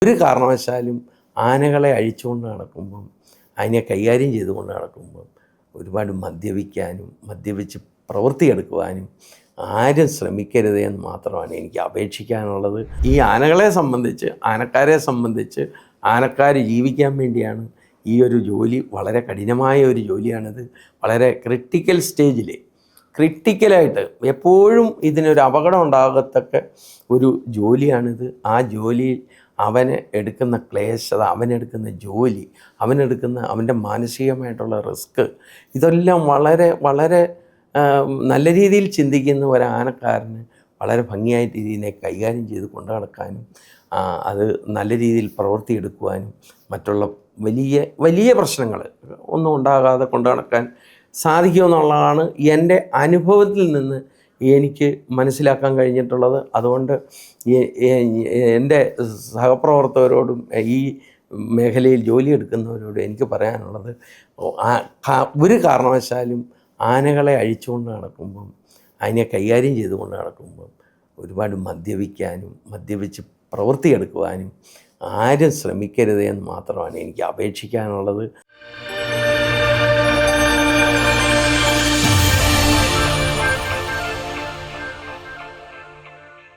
ഒരു കാരണവശാലും ആനകളെ അഴിച്ചുകൊണ്ട് നടക്കുമ്പം, അതിനെ കൈകാര്യം ചെയ്തുകൊണ്ട് നടക്കുമ്പം ഒരുപാട് മദ്യപിക്കാനും മദ്യപിച്ച് പ്രവൃത്തിയെടുക്കുവാനും ആരും ശ്രമിക്കരുത് എന്ന് മാത്രമാണ് എനിക്ക് അപേക്ഷിക്കാനുള്ളത്. ഈ ആനകളെ സംബന്ധിച്ച്, ആനക്കാരെ സംബന്ധിച്ച്, ആനക്കാർ ജീവിക്കാൻ വേണ്ടിയാണ് ഈ ഒരു ജോലി. വളരെ കഠിനമായ ഒരു ജോലിയാണിത്. വളരെ ക്രിട്ടിക്കലായിട്ട് എപ്പോഴും ഇതിനൊരു അപകടം ഉണ്ടാകത്തക്ക ഒരു ജോലിയാണിത്. ആ ജോലിയിൽ അവന് എടുക്കുന്ന ക്ലേശത, അവനെടുക്കുന്ന ജോലി, അവൻ്റെ മാനസികമായിട്ടുള്ള റിസ്ക്, ഇതെല്ലാം വളരെ വളരെ നല്ല രീതിയിൽ ചിന്തിക്കുന്ന ഒരാനക്കാരന് വളരെ ഭംഗിയായിട്ട് ഇതിനെ കൈകാര്യം ചെയ്ത് കൊണ്ടു നടക്കാനും അത് നല്ല രീതിയിൽ പ്രവൃത്തിയെടുക്കുവാനും മറ്റുള്ള വലിയ വലിയ പ്രശ്നങ്ങൾ ഒന്നും ഉണ്ടാകാതെ കൊണ്ടു നടക്കാൻ സാധിക്കുമെന്നുള്ളതാണ് എൻ്റെ അനുഭവത്തിൽ നിന്ന് എനിക്ക് മനസ്സിലാക്കാൻ കഴിഞ്ഞിട്ടുള്ളത്. അതുകൊണ്ട് എൻ്റെ സഹപ്രവർത്തകരോടും ഈ മേഖലയിൽ ജോലിയെടുക്കുന്നവരോടും എനിക്ക് പറയാനുള്ളത്, ഒരു കാരണവശാലും ആനകളെ അഴിച്ചുകൊണ്ട് നടക്കുമ്പം, അതിനെ കൈകാര്യം ചെയ്തുകൊണ്ട് നടക്കുമ്പം ഒരുപാട് മദ്യപിക്കാനും മദ്യപിച്ച് പ്രവൃത്തിയെടുക്കുവാനും ആരും ശ്രമിക്കരുത് എന്ന് മാത്രമാണ് എനിക്ക് അപേക്ഷിക്കാനുള്ളത്.